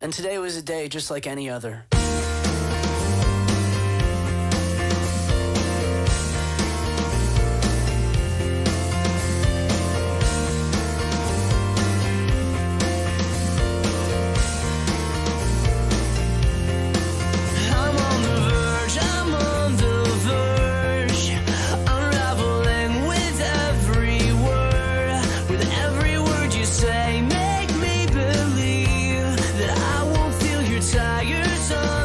And today was a day just like any other. Make me believe that I won't feel your tired tongue.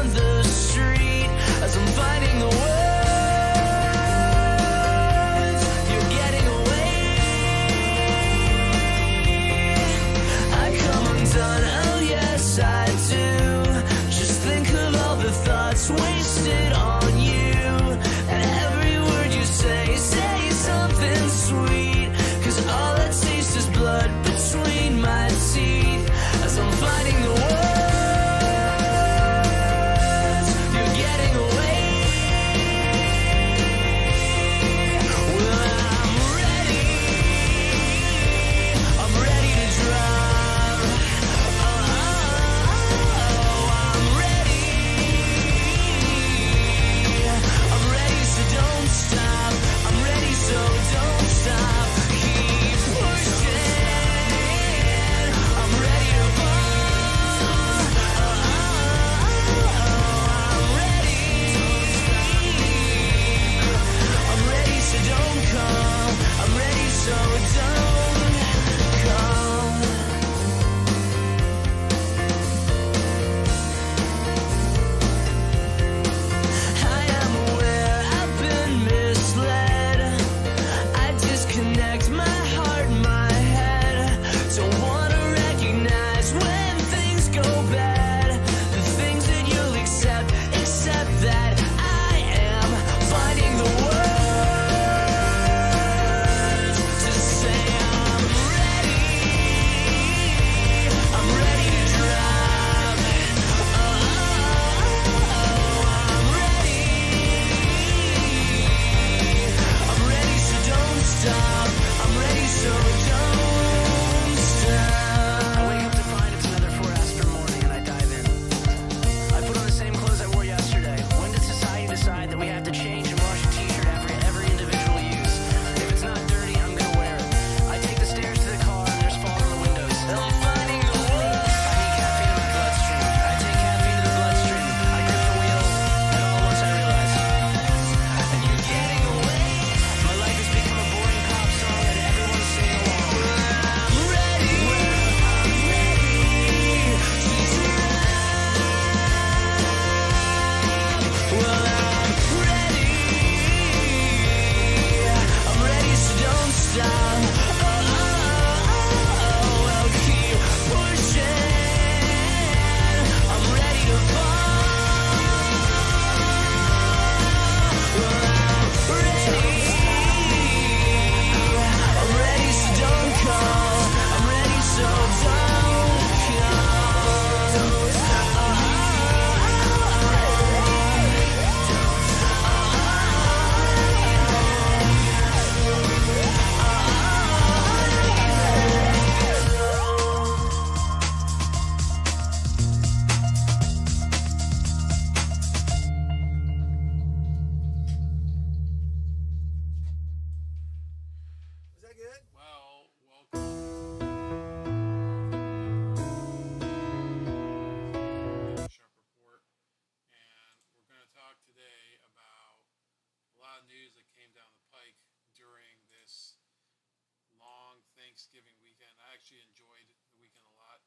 actually enjoyed the weekend a lot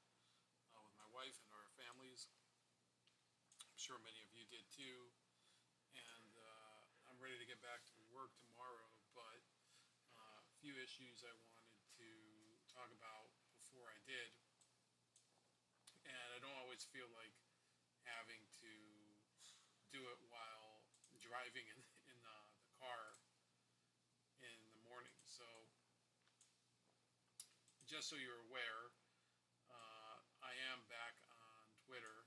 with my wife and our families. I'm sure many of you did too. And I'm ready to get back to work tomorrow, but a few issues I wanted to talk about before I did. And I don't always feel like having to do it while driving in the car in the morning. So, just so you're aware, I am back on Twitter.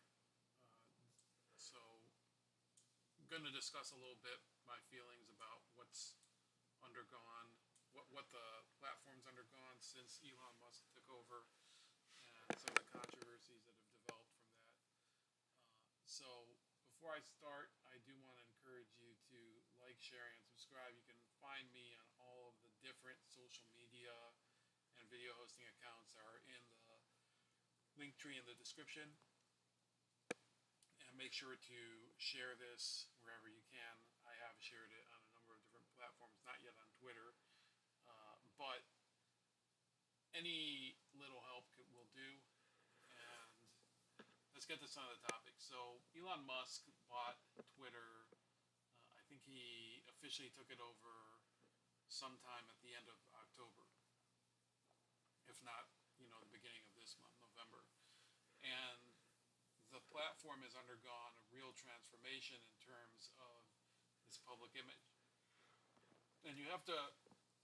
Uh, so, I'm going to discuss a little bit my feelings about what's undergone, what the platform's undergone since Elon Musk took over, and some of the controversies that have developed from that. So, before I start, I do want to encourage you to like, share, and subscribe. You can find me on all of the different social media and video hosting accounts that are in the link tree in the description. And make sure to share this wherever you can. I have shared it on a number of different platforms, not yet on Twitter, but any little help will do. And let's get this on the topic. So Elon Musk bought Twitter. I think he officially took it over sometime at the end of October, if not, the beginning of this month, November. And the platform has undergone a real transformation in terms of its public image. And you have to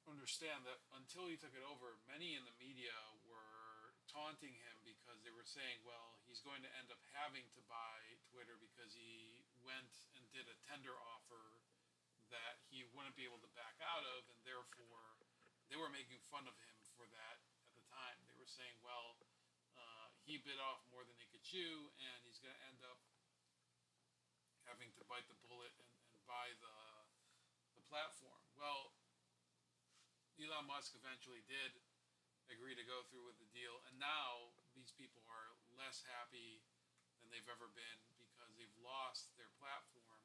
understand that until he took it over, many in the media were taunting him because they were saying, well, he's going to end up having to buy Twitter because he went and did a tender offer that he wouldn't be able to back out of, and therefore they were making fun of him for that at the time. They were saying, well, he bit off more than he could chew, and he's going to end up having to bite the bullet and buy the platform. Well, Elon Musk eventually did agree to go through with the deal, and now these people are less happy than they've ever been because they've lost their platform.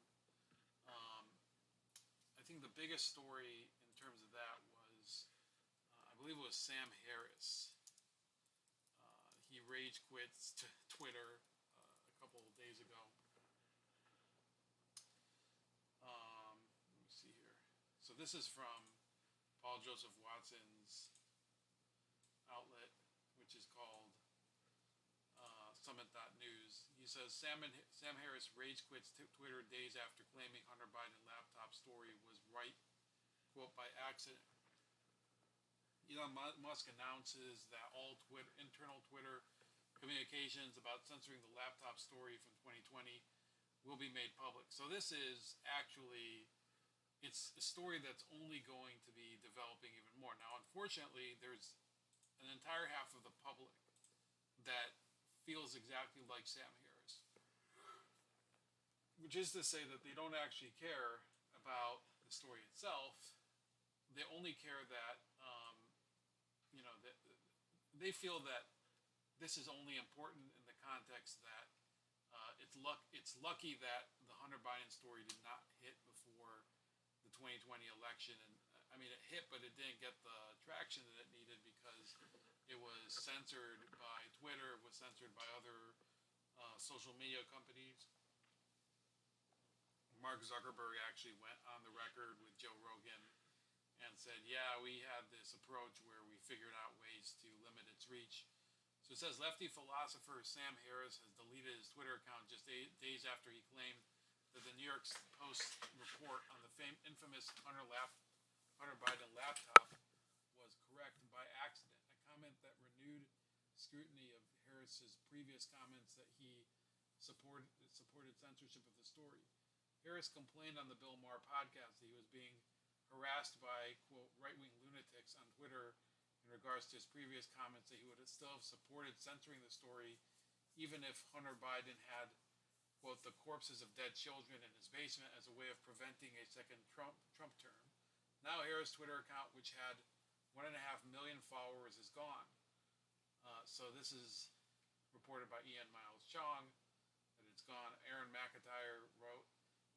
I think the biggest story in terms of that was, I believe it was Sam Harris. He rage quits Twitter a couple of days ago. Let me see here. So this is from Paul Joseph Watson's outlet, which is called Summit.News. He says Sam Harris rage quits Twitter days after claiming Hunter Biden laptop story was right, quote, by accident. Elon Musk announces that all internal Twitter communications about censoring the laptop story from 2020 will be made public. So this is actually, it's a story that's only going to be developing even more. Now, unfortunately, there's an entire half of the public that feels exactly like Sam Harris, which is to say that they don't actually care about the story itself. They only care that, that they feel that this is only important in the context that it's lucky that the Hunter Biden story did not hit before the 2020 election. And I mean, it hit, but it didn't get the traction that it needed because it was censored by Twitter, it was censored by other social media companies. Mark Zuckerberg actually went on the record with Joe Rogan and said, yeah, we had this approach where we figured out ways to limit its reach. So it says lefty philosopher Sam Harris has deleted his Twitter account just days after he claimed that the New York Post report on the infamous Hunter Biden laptop was correct by accident, a comment that renewed scrutiny of Harris's previous comments that he supported censorship of the story. Harris complained on the Bill Maher podcast that he was being harassed by, quote, right-wing lunatics on Twitter in regards to his previous comments that he would still have supported censoring the story even if Hunter Biden had, quote, the corpses of dead children in his basement as a way of preventing a second Trump term. Now Harris' Twitter account, which had 1.5 million followers, is gone. So this is reported by Ian Miles Chong that it's gone. Aaron McIntyre wrote,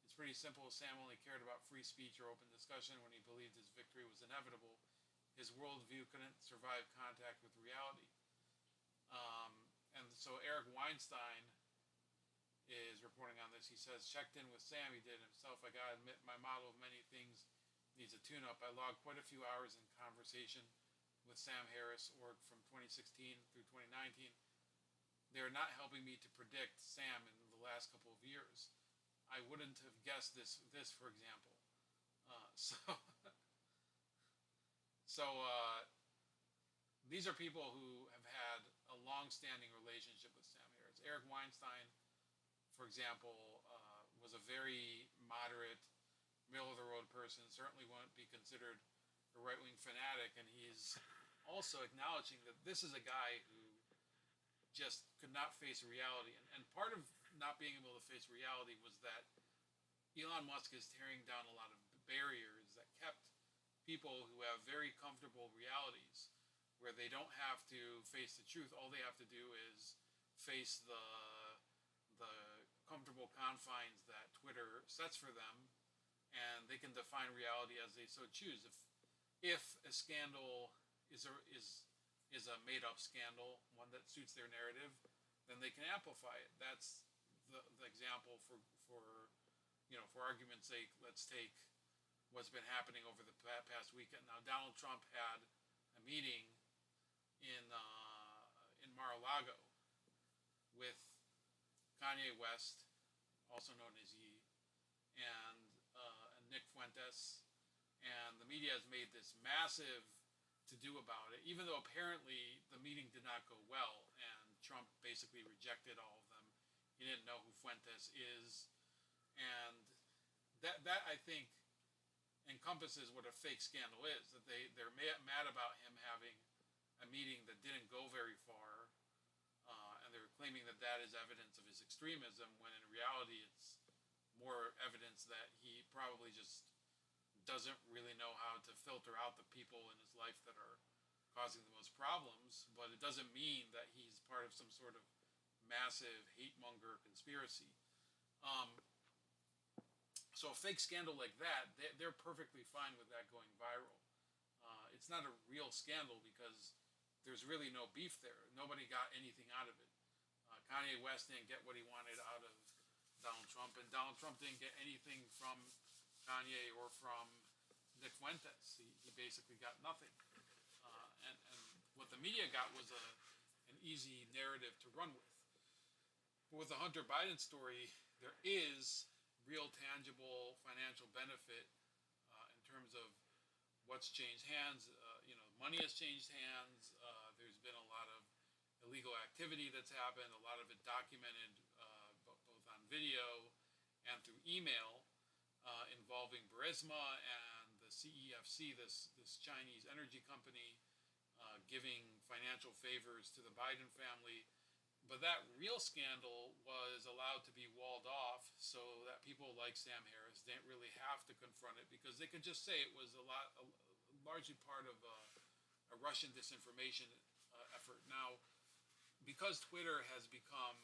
it's pretty simple. Sam only cared about free speech or open discussion when he believed his victory was inevitable. His worldview couldn't survive contact with reality. Eric Weinstein is reporting on this. He says, checked in with Sam. He did it himself. I gotta admit, my model of many things needs a tune-up. I logged quite a few hours in conversation with Sam Harris, org from 2016 through 2019. They are not helping me to predict Sam in the last couple of years. I wouldn't have guessed this for example. So, these are people who have had a long-standing relationship with Sam Harris. Eric Weinstein, for example, was a very moderate, middle-of-the-road person. Certainly won't be considered a right-wing fanatic, and he's also acknowledging that this is a guy who just could not face reality. And part of not being able to face reality was that Elon Musk is tearing down a lot of barriers that kept people who have very comfortable realities where they don't have to face the truth. All they have to do is face the comfortable confines that Twitter sets for them, and they can define reality as they so choose. If a scandal is a made-up scandal, one that suits their narrative, then they can amplify it. That's the example for argument's sake. Let's take what's been happening over the past weekend. Now, Donald Trump had a meeting in Mar-a-Lago with Kanye West, also known as Ye, and Nick Fuentes, and the media has made this massive to-do about it, even though apparently the meeting did not go well, and Trump basically rejected all of them. He didn't know who Fuentes is, and that I think encompasses what a fake scandal is, that they're mad about him having a meeting that didn't go very far, and they're claiming that is evidence of his extremism, when in reality it's more evidence that he probably just doesn't really know how to filter out the people in his life that are causing the most problems. But it doesn't mean that he's part of some sort of massive hate monger conspiracy. So a fake scandal like that, they're perfectly fine with that going viral. It's not a real scandal because there's really no beef there. Nobody got anything out of it. Kanye West didn't get what he wanted out of Donald Trump, and Donald Trump didn't get anything from Kanye or from Nick Fuentes. He basically got nothing. And what the media got was an easy narrative to run with. But with the Hunter Biden story, there is real tangible financial benefit in terms of what's changed hands. Money has changed hands. There's been a lot of illegal activity that's happened, a lot of it documented both on video and through email, involving Burisma and the CEFC, this Chinese energy company, giving financial favors to the Biden family. But that real scandal was allowed to be walled off so that people like Sam Harris didn't really have to confront it, because they could just say it was largely part of a Russian disinformation effort. Now, because Twitter has become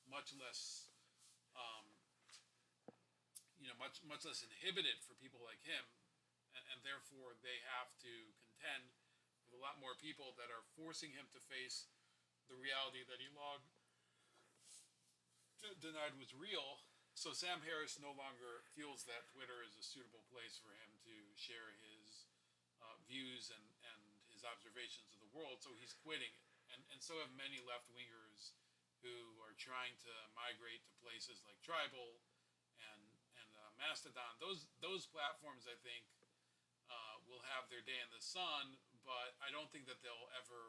much less much less inhibited for people like him, and therefore they have to contend with a lot more people that are forcing him to face the reality that he denied was real. So Sam Harris no longer feels that Twitter is a suitable place for him to share his views and his observations of the world, so he's quitting it. And so have many left-wingers who are trying to migrate to places like Tribal and Mastodon. Those platforms, I think, will have their day in the sun, but I don't think that they'll ever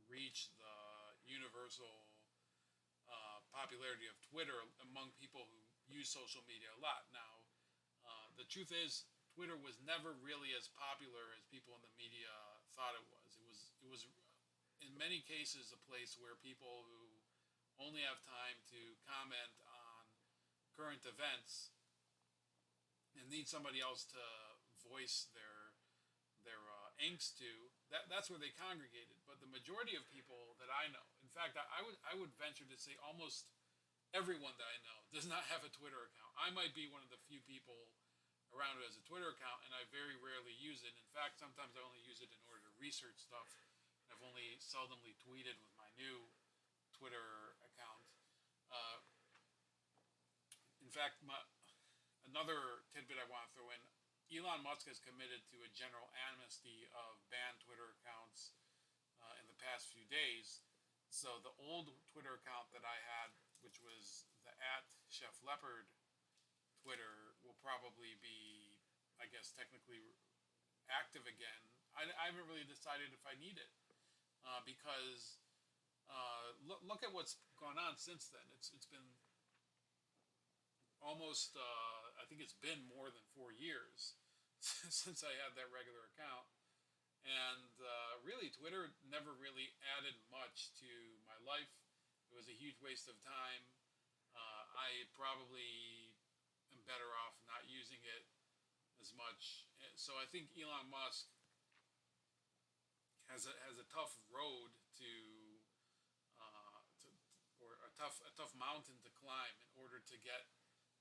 reach the universal popularity of Twitter among people who use social media a lot. Now, the truth is, Twitter was never really as popular as people in the media thought it was. It was in many cases a place where people who only have time to comment on current events and need somebody else to voice their angst to, that's where they congregated. But the majority of people that I know, in fact, I would venture to say almost everyone that I know does not have a Twitter account. I might be one of the few people around who has a Twitter account, and I very rarely use it. In fact, sometimes I only use it in order to research stuff. I've only seldomly tweeted with my new Twitter account. Uh, in fact, another tidbit I want to throw in: Elon Musk has committed to a general amnesty of banned Twitter accounts in the past few days. So the old Twitter account that I had, which was the @ChefLeopard Twitter, will probably be, I guess, technically active again. I haven't really decided if I need it because look at what's gone on since then. It's been almost I think it's been more than 4 years since I had that regular account, and really Twitter never really added much to my life. It was a huge waste of time. I probably am better off not using it as much. So I think Elon Musk has a tough road to or a tough mountain to climb in order to get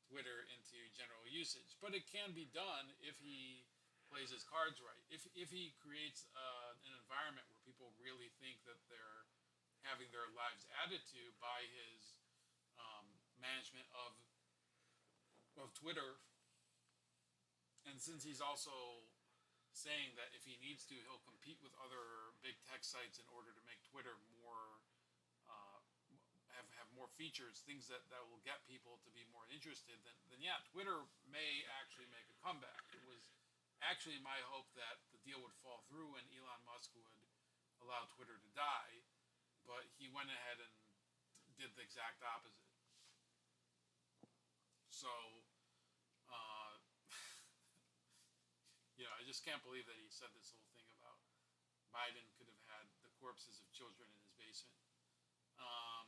Twitter into general usage. But it can be done if he plays his cards right. If he creates an environment where people really think that they're having their lives added to by his management of Twitter, and since he's also saying that if he needs to, he'll compete with other big tech sites in order to make Twitter more have more features, things that will get people to be more interested. Then yeah, Twitter may actually make a comeback. It was actually my hope that the deal would fall through and Elon Musk would allow Twitter to die, but he went ahead and did the exact opposite. So, uh, I just can't believe that he said this whole thing about Biden could have had the corpses of children in his basement. Um,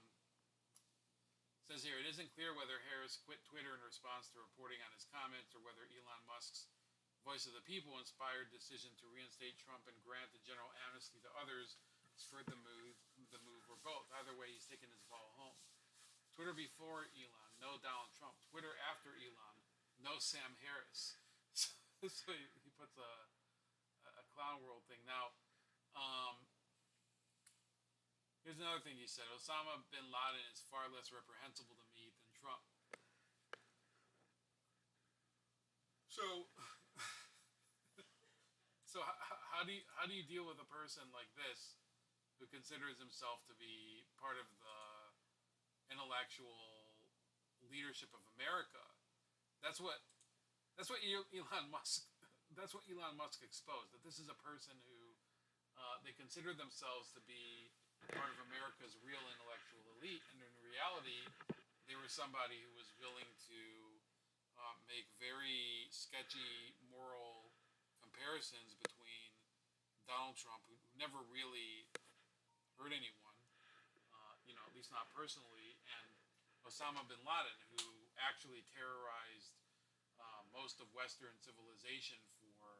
says here, it isn't clear whether Harris quit Twitter in response to reporting on his comments or whether Elon Musk's voice of the people inspired decision to reinstate Trump and grant a general amnesty to others spurred the move, or both. Either way, he's taken his ball home. Twitter before Elon, no Donald Trump. Twitter after Elon, no Sam Harris. So he puts a clown world thing. Now, here's another thing he said. Osama bin Laden is far less reprehensible to me than Trump. So, how do you deal with a person like this who considers himself to be part of the intellectual leadership of America? That's what Elon Musk. That's what Elon Musk exposed. That this is a person who they consider themselves to be part of America's real intellectual elite, and in reality, they were somebody who was willing to make very sketchy moral comparisons between Donald Trump, who never really hurt anyone, at least not personally, and Osama bin Laden, who actually terrorized most of Western civilization for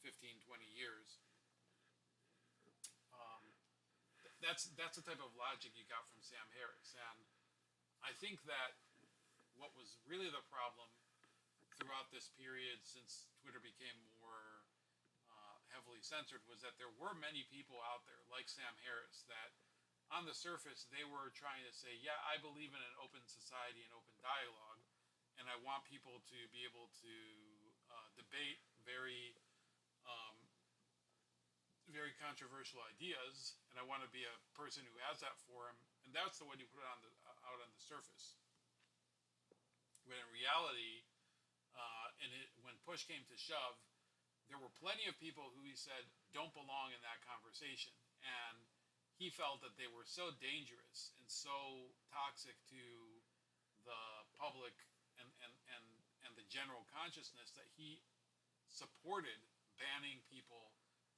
15, 20 years. That's the type of logic you got from Sam Harris, and I think that what was really the problem throughout this period, since Twitter became more heavily censored, was that there were many people out there like Sam Harris that, on the surface, they were trying to say, yeah, I believe in an open society and open dialogue, and I want people to be able to debate very very controversial ideas, and I want to be a person who has that forum, and that's the way you put it out on the surface. When in reality, when push came to shove, there were plenty of people who he said don't belong in that conversation, and he felt that they were so dangerous and so toxic to the public and the general consciousness that he supported banning people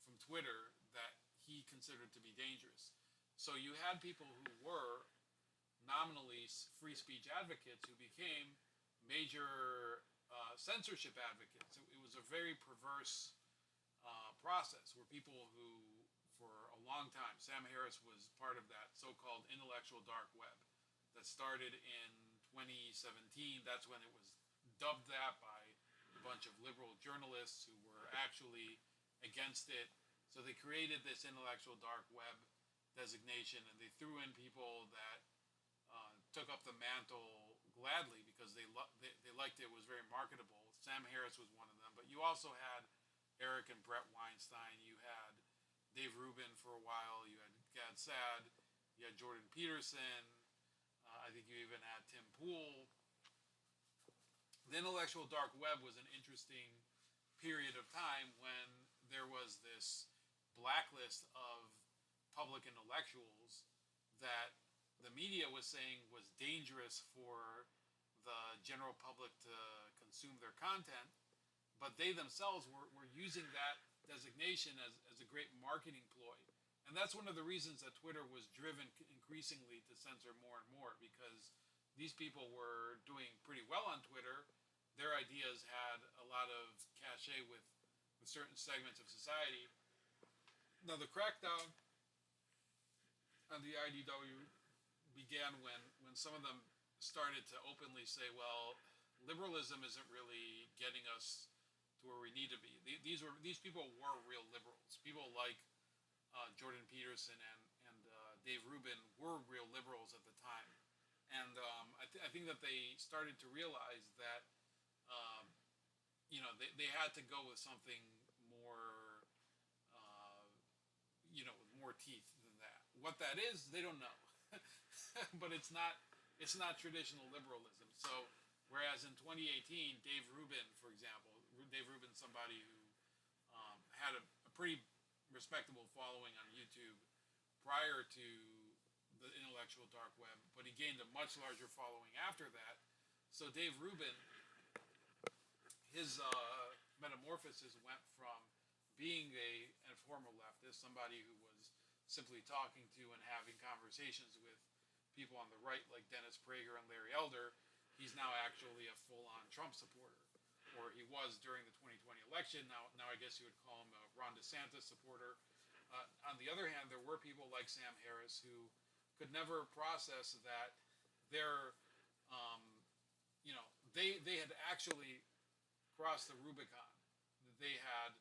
from Twitter that he considered to be dangerous. So you had people who were nominally free speech advocates who became major censorship advocates. It was a very perverse process where people who, for a long time, Sam Harris was part of that so-called intellectual dark web that started in 2017. That's when it was dubbed that by a bunch of liberal journalists who were actually against it. So they created this intellectual dark web, designation, and they threw in people that took up the mantle gladly because they liked it. It was very marketable. Sam Harris was one of them, but you also had Eric and Brett Weinstein. You had Dave Rubin for a while. You had Gad Sad. You had Jordan Peterson. I think you even had Tim Pool. The intellectual dark web was an interesting period of time when there was this blacklist of public intellectuals that the media was saying was dangerous for the general public to consume their content, but they themselves were using that designation as a great marketing ploy. And that's one of the reasons that Twitter was driven increasingly to censor more and more, because these people were doing pretty well on Twitter. Their ideas had a lot of cachet with certain segments of society. Now, the crackdown on the IDW began when some of them started to openly say, well, liberalism isn't really getting us to where we need to be. These people were real liberals. People like Jordan Peterson and Dave Rubin were real liberals at the time. And I think that they started to realize that um, they had to go with something more with more teeth than that. What that is, they don't know. But it's not traditional liberalism. So whereas in 2018, Dave Rubin, for example, Dave Rubin's somebody who had a pretty respectable following on YouTube prior to the intellectual dark web, but he gained a much larger following after that. So Dave Rubin, his metamorphosis went from being a former leftist, somebody who was simply talking to and having conversations with people on the right like Dennis Prager and Larry Elder. He's now actually a full-on Trump supporter, or he was during the 2020 election. Now I guess you would call him a Ron DeSantis supporter. On the other hand, there were people like Sam Harris who could never process that their, um, they had actually crossed the Rubicon. They had,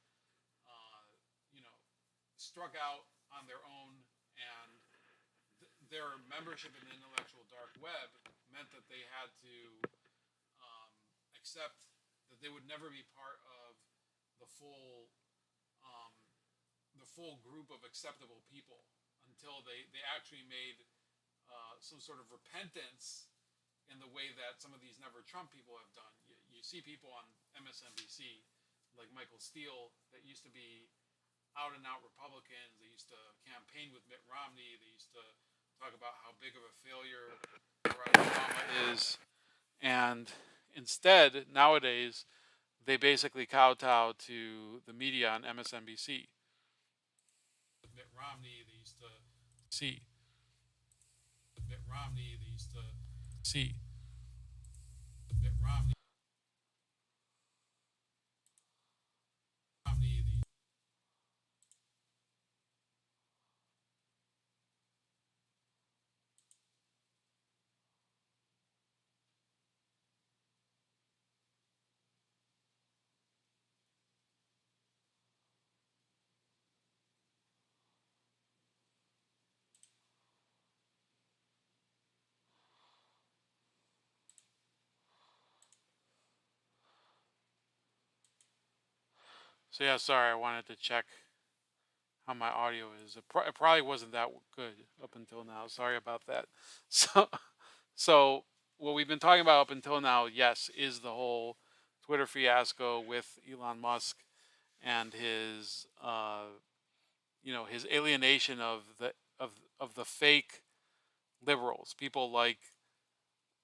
uh, struck out on their own, and their membership in the intellectual dark web meant that they had to accept that they would never be part of the full um, the full group of acceptable people until they actually made some sort of repentance in the way that some of these never Trump people have done. You see people on MSNBC like Michael Steele that used to be out and out Republicans. They used to campaign with Mitt Romney. They used to talk about how big of a failure Barack Obama is. And instead, nowadays, they basically kowtow to the media on MSNBC. Mitt Romney, they used to see. Mitt Romney, they used to see. Mitt Romney, Romney, So yeah, sorry, I wanted to check how my audio is. It probably wasn't that good up until now. Sorry about that. So, so what we've been talking about up until now, yes, is the whole Twitter fiasco with Elon Musk and his alienation of the fake liberals, people like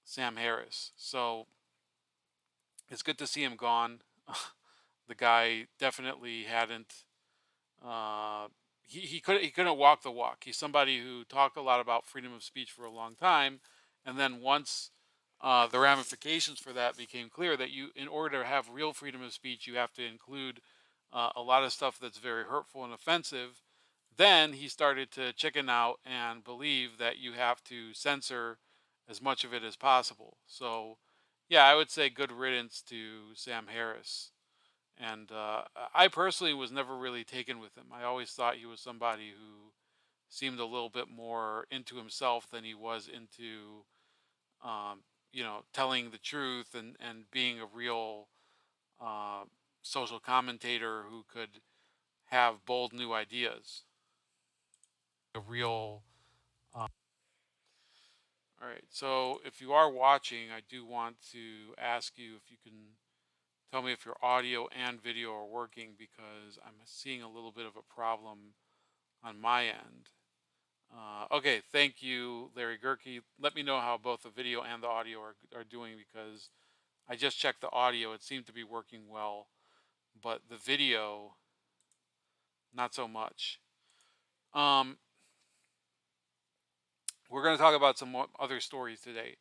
Sam Harris. So it's good to see him gone. The guy definitely hadn't. Uh, he couldn't walk the walk. He's somebody who talked a lot about freedom of speech for a long time, and then once the ramifications for that became clear, that in order to have real freedom of speech, you have to include a lot of stuff that's very hurtful and offensive. Then he started to chicken out and believe that you have to censor as much of it as possible. So, yeah, I would say good riddance to Sam Harris. And I personally was never really taken with him. I always thought he was somebody who seemed a little bit more into himself than he was into, telling the truth and being a real uh, social commentator who could have bold new ideas. A real. All right. So if you are watching, I do want to ask you if you can tell me if your audio and video are working, because I'm seeing a little bit of a problem on my end. Okay, thank you, Larry Gerke. Let me know how both the video and the audio are doing, because I just checked the audio. It seemed to be working well, but the video, not so much. We're going to talk about some other stories today.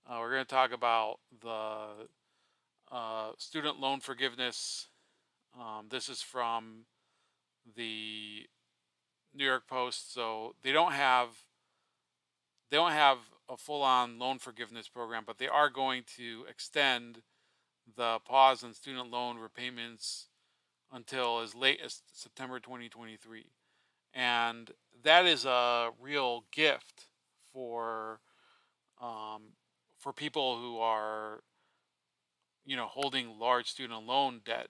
We're going to talk about the student loan forgiveness. This is from the New York Post. So they don't have a full-on loan forgiveness program, but they are going to extend the pause on student loan repayments until as late as September 2023. And that is a real gift for um, for people who are, holding large student loan debt.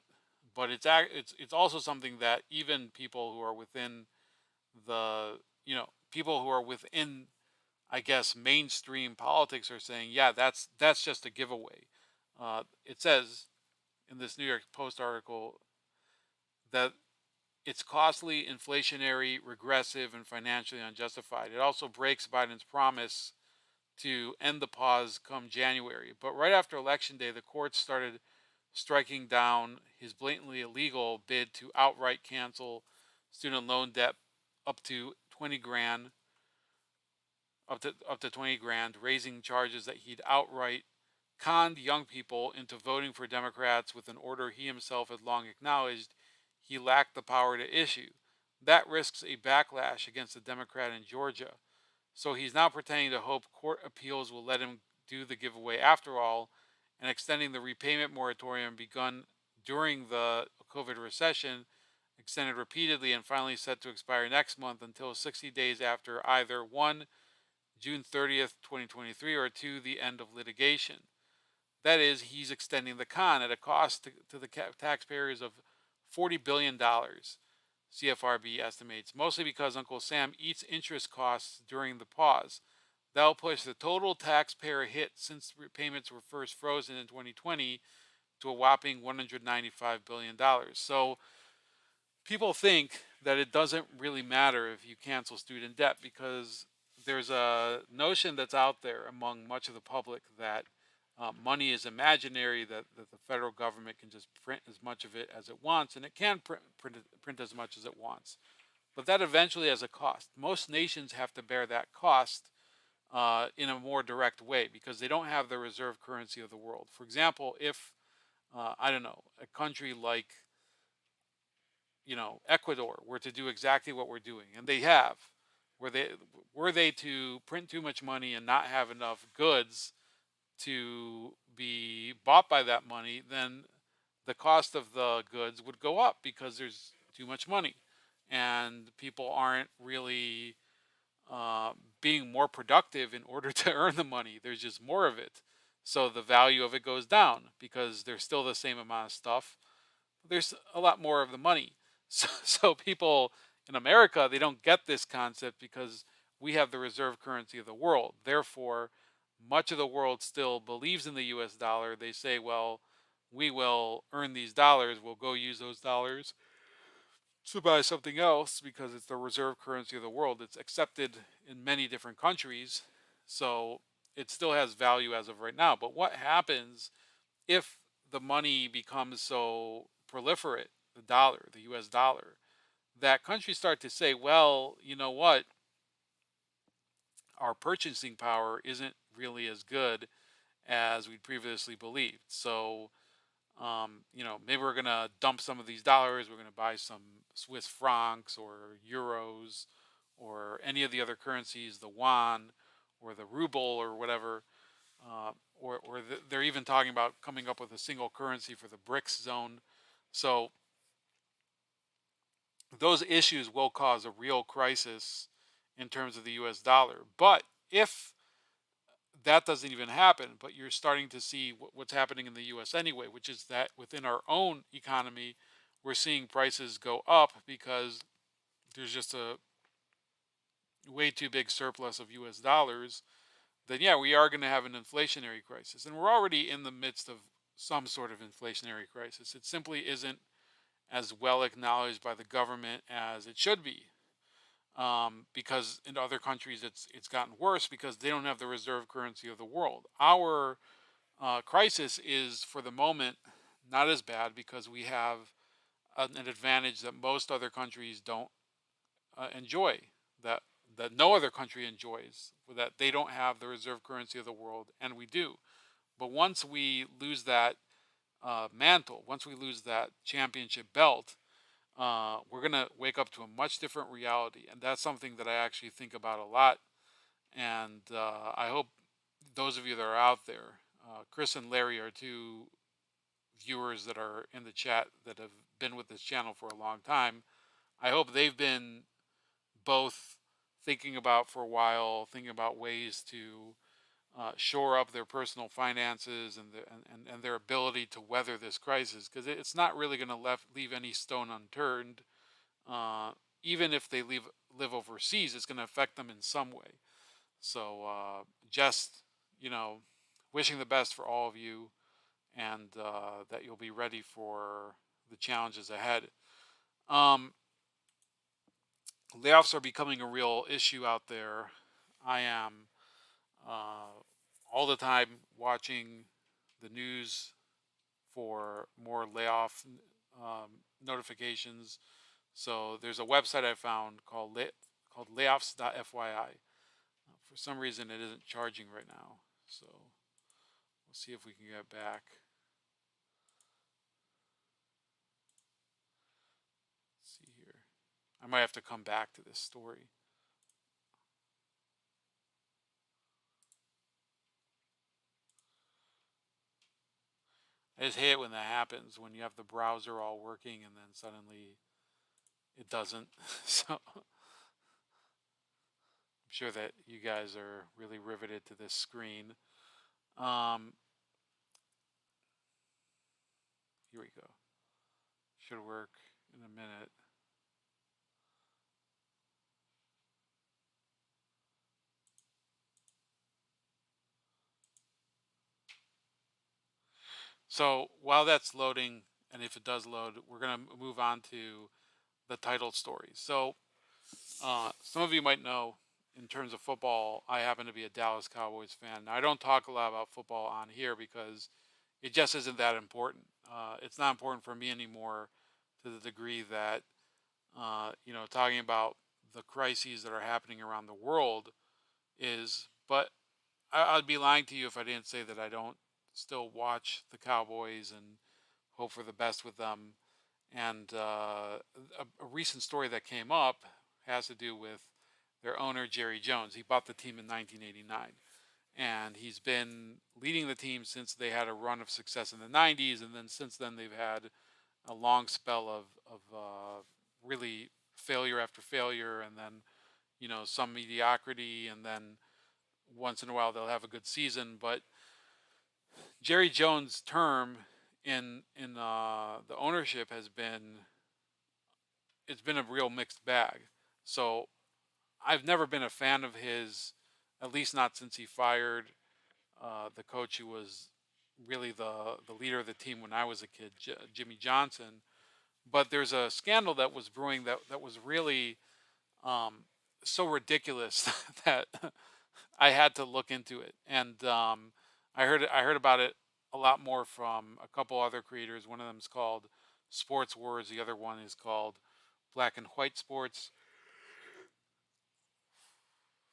But it's also something that even people who are within the people who are within, I guess, mainstream politics are saying, yeah, that's just a giveaway. It says in this New York Post article that it's costly, inflationary, regressive, and financially unjustified. It also breaks Biden's promise to end the pause come January. But right after Election Day, the courts started striking down his blatantly illegal bid to outright cancel student loan debt up to 20 grand, up to 20 grand, raising charges that he'd outright conned young people into voting for Democrats with an order he himself had long acknowledged he lacked the power to issue. That risks a backlash against the Democrat in Georgia. So he's now pretending to hope court appeals will let him do the giveaway after all, and extending the repayment moratorium begun during the COVID recession, extended repeatedly and finally set to expire next month until 60 days after either 1, June 30th, 2023, or 2, the end of litigation. That is, he's extending the con at a cost to the taxpayers of $40 billion, CFRB estimates, mostly because Uncle Sam eats interest costs during the pause. That'll push the total taxpayer hit since repayments were first frozen in 2020 to a whopping $195 billion. So people think that it doesn't really matter if you cancel student debt, because there's a notion that's out there among much of the public that money is imaginary, that the federal government can just print as much of it as it wants, and it can print as much as it wants. But that eventually has a cost. Most nations have to bear that cost in a more direct way, because they don't have the reserve currency of the world. For example, if, I don't know, a country like, Ecuador were to do exactly what we're doing, and they have, were they to print too much money and not have enough goods to be bought by that money, then the cost of the goods would go up because there's too much money, and people aren't really being more productive in order to earn the money. There's just more of it, so the value of it goes down because there's still the same amount of stuff. There's a lot more of the money. So people in America, they don't get this concept because we have the reserve currency of the world. Therefore, much of the world still believes in the US dollar. They say, well, we will earn these dollars. We'll go use those dollars to buy something else because it's the reserve currency of the world. It's accepted in many different countries. So it still has value as of right now. But what happens if the money becomes so proliferate, the dollar, the US dollar, that countries start to say, well, you know what? Our purchasing power isn't really as good as we previously believed. So, maybe we're going to dump some of these dollars. We're going to buy some Swiss francs or euros or any of the other currencies, the yuan or the ruble or whatever. They're even talking about coming up with a single currency for the BRICS zone. So those issues will cause a real crisis in terms of the US dollar. But if that doesn't even happen, but you're starting to see what's happening in the US anyway, which is that within our own economy, we're seeing prices go up because there's just a way too big surplus of US dollars, then yeah, we are going to have an inflationary crisis. And we're already in the midst of some sort of inflationary crisis. It simply isn't as well acknowledged by the government as it should be. Because in other countries it's gotten worse because they don't have the reserve currency of the world. Our crisis is for the moment not as bad because we have an advantage that most other countries don't enjoy, that no other country enjoys, that they don't have the reserve currency of the world and we do. But once we lose that mantle, once we lose that championship belt, we're going to wake up to a much different reality. And that's something that I actually think about a lot. And I hope those of you that are out there, Chris and Larry are two viewers that are in the chat that have been with this channel for a long time. I hope they've been both thinking about for a while, thinking about ways to shore up their personal finances and their ability to weather this crisis, because it's not really going to leave any stone unturned. Even if they live overseas, it's going to affect them in some way. So just you know, wishing the best for all of you, and that you'll be ready for the challenges ahead. Um, Layoffs are becoming a real issue out there. I am uh, all the time watching the news for more layoff notifications. So there's a website I found called layoffs.fyi. For some reason, it isn't charging right now. So we'll see if we can get back. Let's see here. I might have to come back to this story. I just hate it when that happens, when you have the browser all working and then suddenly it doesn't. So I'm sure that you guys are really riveted to this screen. Um, Here we go. Should work in a minute. So while that's loading, and if it does load, we're going to move on to the title story. So some of you might know, in terms of football, I happen to be a Dallas Cowboys fan. Now, I don't talk a lot about football on here because it just isn't that important. It's not important for me anymore to the degree that, talking about the crises that are happening around the world is. But I'd be lying to you if I didn't say that I don't still watch the Cowboys and hope for the best with them. And a recent story that came up has to do with their owner, Jerry Jones. He bought the team in 1989. And he's been leading the team since they had a run of success in the 90s. And then since then, they've had a long spell of really failure after failure. And then, some mediocrity. And then once in a while, they'll have a good season. But Jerry Jones' term in the ownership has been, it's been a real mixed bag. So I've never been a fan of his, at least not since he fired the coach who was really the leader of the team when I was a kid, Jimmy Johnson. But there's a scandal that was brewing that was really so ridiculous that I had to look into it, and I heard about it a lot more from a couple other creators. One of them is called Sports Wars. The other one is called Black and White Sports.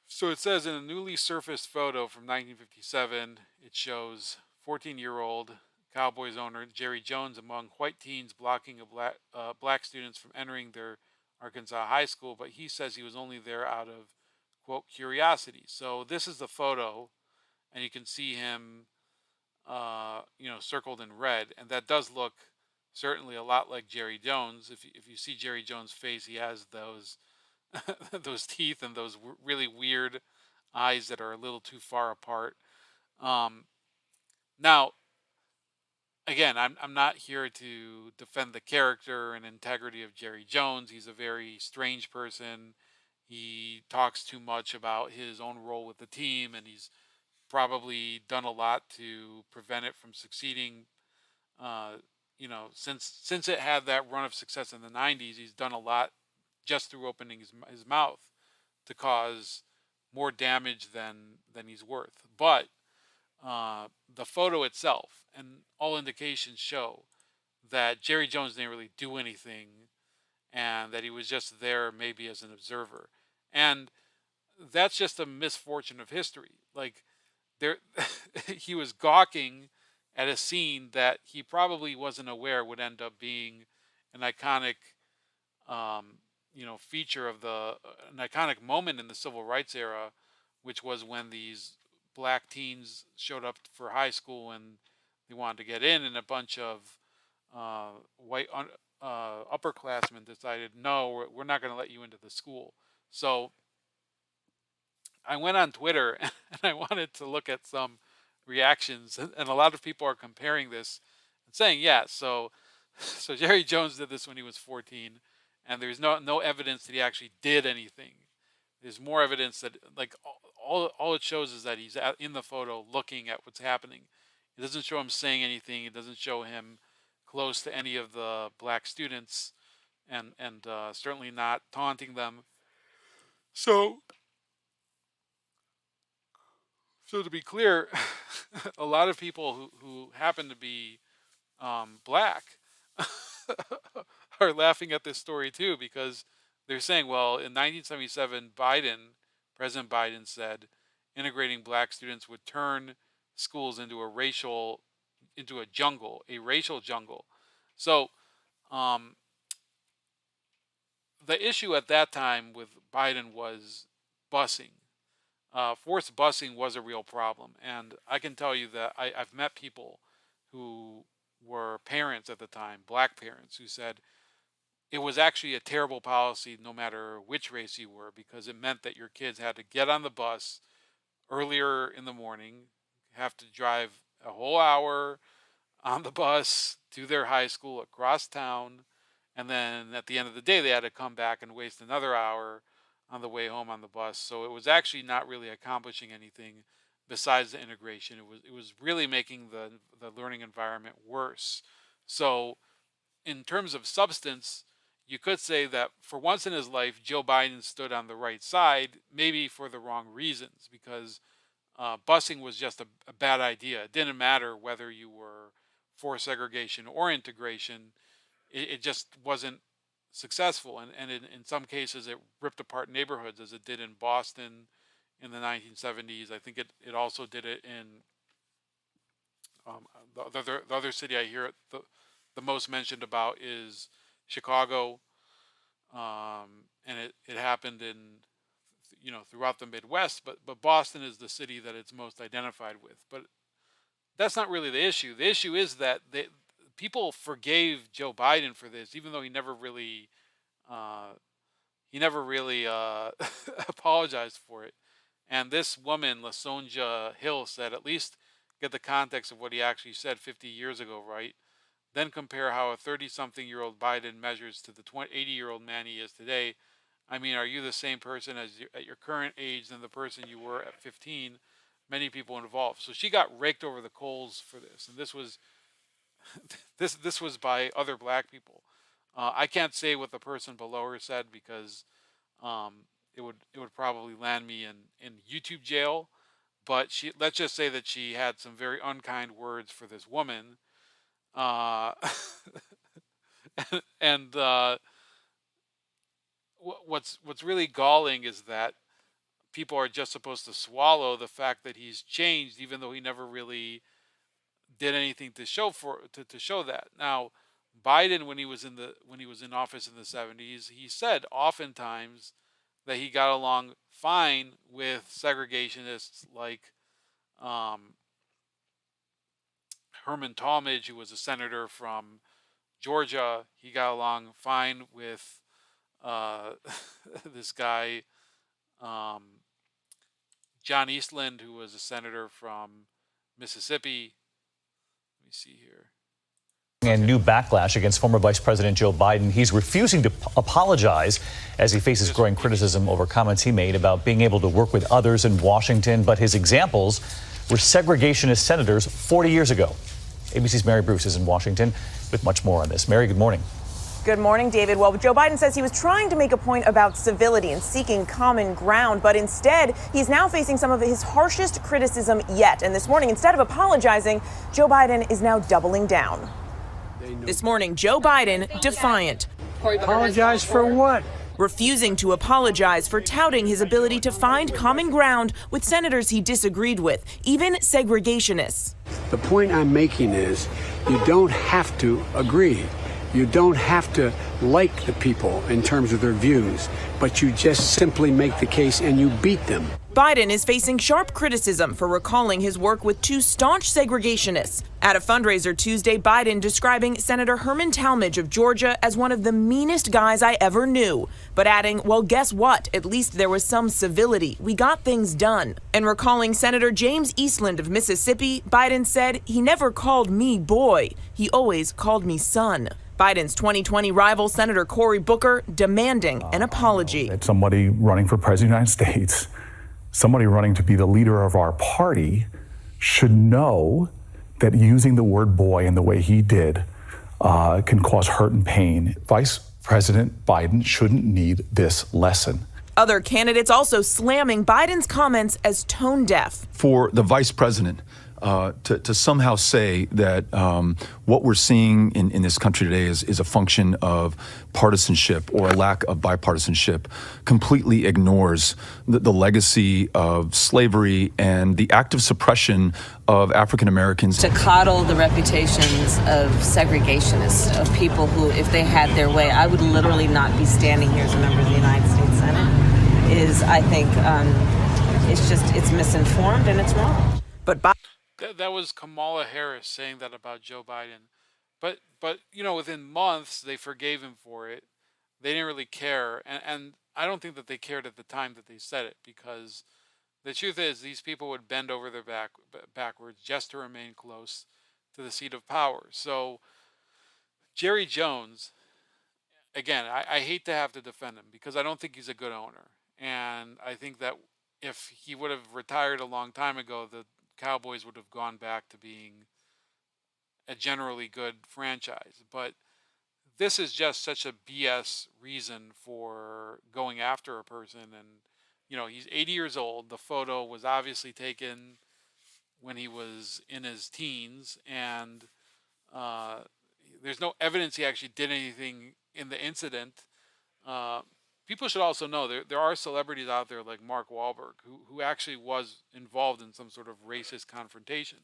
So it says in a newly surfaced photo from 1957, it shows 14-year-old Cowboys owner Jerry Jones among white teens blocking black students from entering their Arkansas high school, but he says he was only there out of, quote, curiosity. So this is the photo, and you can see him, circled in red, and that does look certainly a lot like Jerry Jones. If you see Jerry Jones' face, he has those those teeth and those really weird eyes that are a little too far apart. Um, Now, again, I'm not here to defend the character and integrity of Jerry Jones. He's a very strange person. He talks too much about his own role with the team, and he's probably done a lot to prevent it from succeeding. Uh, since it had that run of success in the '90s, he's done a lot just through opening his mouth to cause more damage than he's worth. But the photo itself and all indications show that Jerry Jones didn't really do anything and that he was just there maybe as an observer. And that's just a misfortune of history. Like there he was gawking at a scene that he probably wasn't aware would end up being an iconic um, feature of an iconic moment in the civil rights era, which was when these black teens showed up for high school and they wanted to get in, and a bunch of white upperclassmen decided, no, we're not going to let you into the school. So I went on Twitter and I wanted to look at some reactions, and a lot of people are comparing this and saying, yeah, so Jerry Jones did this when he was 14, and there's no evidence that he actually did anything. There's more evidence that like all it shows is that he's in the photo looking at what's happening. It doesn't show him saying anything. It doesn't show him close to any of the black students, and certainly not taunting them. So so to be clear, a lot of people who happen to be black are laughing at this story too, because they're saying, well, in 1977, President Biden said integrating black students would turn schools into a racial jungle. So um, the issue at that time with Biden was busing. Forced busing was a real problem, and I can tell you that I've met people who were parents at the time, black parents, who said it was actually a terrible policy no matter which race you were, because it meant that your kids had to get on the bus earlier in the morning, have to drive a whole hour on the bus to their high school across town, and then at the end of the day they had to come back and waste another hour on the way home on the bus. So it was actually not really accomplishing anything besides the integration. It was really making the learning environment worse. So in terms of substance, you could say that for once in his life, Joe Biden stood on the right side, maybe for the wrong reasons, because busing was just a bad idea. It didn't matter whether you were for segregation or integration, it just wasn't successful. And in some cases, it ripped apart neighborhoods, as it did in Boston in the 1970s. I think it also did it in the other city I hear the most mentioned about is Chicago, and it happened in throughout the Midwest, but Boston is the city that it's most identified with. But that's not really the issue. The issue is that people forgave Joe Biden for this, even though uh, he never really apologized for it. And this woman, Lasonja Hill, said, at least get the context of what he actually said 50 years ago, right? Then compare how a 30-something-year-old Biden measures to the 80-year-old man he is today. I mean, are you the same person at your current age than the person you were at 15? Many people involved. So she got raked over the coals for this, and this was this was by other black people. I can't say what the person below her said, because um, it would probably land me in YouTube jail. But let's just say that she had some very unkind words for this woman. Uh, and what's really galling is that people are just supposed to swallow the fact that he's changed, even though he never really did anything to show that. Now, Biden, when he was in office in the '70s, he said oftentimes that he got along fine with segregationists like um, Herman Talmadge, who was a senator from Georgia. He got along fine with this guy, um, John Eastland, who was a senator from Mississippi. Let me see here. And new backlash against former Vice President Joe Biden. He's refusing to apologize as he faces growing criticism over comments he made about being able to work with others in Washington. But his examples were segregationist senators 40 years ago. ABC's Mary Bruce is in Washington with much more on this. Mary, good morning. Good morning, David. Well, Joe Biden says he was trying to make a point about civility and seeking common ground, but instead he's now facing some of his harshest criticism yet. And this morning, instead of apologizing, Joe Biden is now doubling down. This morning, Joe Biden defiant. Apologize for what? Refusing to apologize for touting his ability to find common ground with senators he disagreed with, even segregationists. The point I'm making is you don't have to agree. You don't have to like the people in terms of their views, but you just simply make the case and you beat them. Biden is facing sharp criticism for recalling his work with two staunch segregationists. At a fundraiser Tuesday, Biden describing Senator Herman Talmadge of Georgia as one of the meanest guys I ever knew, but adding, well, guess what? At least there was some civility. We got things done. And recalling Senator James Eastland of Mississippi, Biden said, he never called me boy. He always called me son. Biden's 2020 rival, Senator Cory Booker, demanding an apology. It's somebody running for president of the United States, somebody running to be the leader of our party, should know that using the word boy in the way he did can cause hurt and pain. Vice President Biden shouldn't need this lesson. Other candidates also slamming Biden's comments as tone deaf. For the vice president to somehow say that what we're seeing in this country today is a function of partisanship or a lack of bipartisanship completely ignores the legacy of slavery and the active suppression of African Americans. To coddle the reputations of segregationists, of people who, if they had their way, I would literally not be standing here as a member of the United States Senate, is, I think, it's misinformed and it's wrong. But That was Kamala Harris saying that about Joe Biden. But you know, within months, they forgave him for it. They didn't really care. And I don't think that they cared at the time that they said it, because the truth is these people would bend over their backwards just to remain close to the seat of power. So Jerry Jones, again, I hate to have to defend him because I don't think he's a good owner. And I think that if he would have retired a long time ago, the Cowboys would have gone back to being a generally good franchise. But this is just such a BS reason for going after a person. And, you know, he's 80 years old. The photo was obviously taken when he was in his teens. And there's no evidence he actually did anything in the incident. People should also know there are celebrities out there like Mark Wahlberg who actually was involved in some sort of racist confrontation.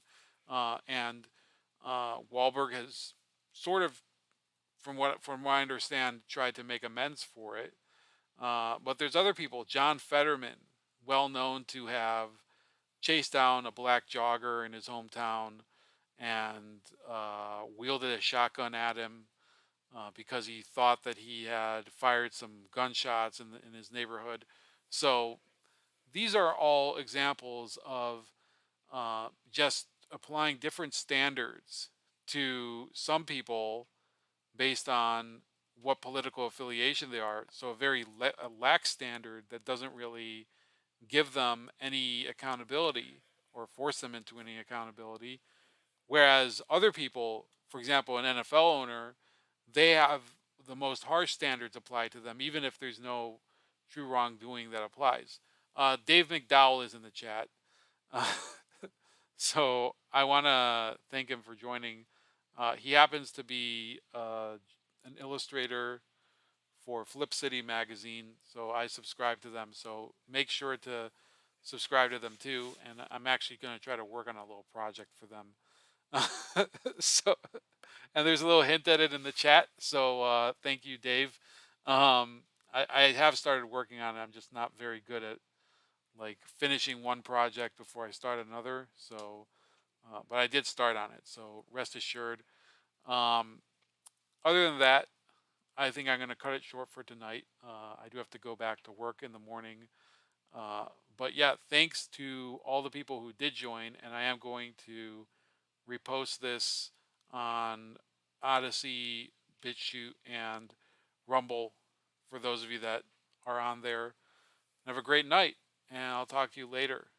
And Wahlberg has sort of, from what I understand, tried to make amends for it. But there's other people. John Fetterman, well known to have chased down a black jogger in his hometown and wielded a shotgun at him because he thought that he had fired some gunshots in his neighborhood. So these are all examples of just applying different standards to some people based on what political affiliation they are. So a very a lax standard that doesn't really give them any accountability or force them into any accountability. Whereas other people, for example, an NFL owner, they have the most harsh standards applied to them, even if there's no true wrongdoing that applies. Dave McDowell is in the chat. So I want to thank him for joining. He happens to be an illustrator for Flip City magazine, so I subscribe to them. So make sure to subscribe to them too. And I'm actually going to try to work on a little project for them. So, and there's a little hint at it in the chat. So thank you, Dave. I have started working on it. I'm just not very good at like finishing one project before I start another. So, but I did start on it. So rest assured. Other than that, I think I'm going to cut it short for tonight. I do have to go back to work in the morning. But yeah, thanks to all the people who did join, and I am going to repost this on Odyssey, BitChute, and Rumble for those of you that are on there. Have a great night, and I'll talk to you later.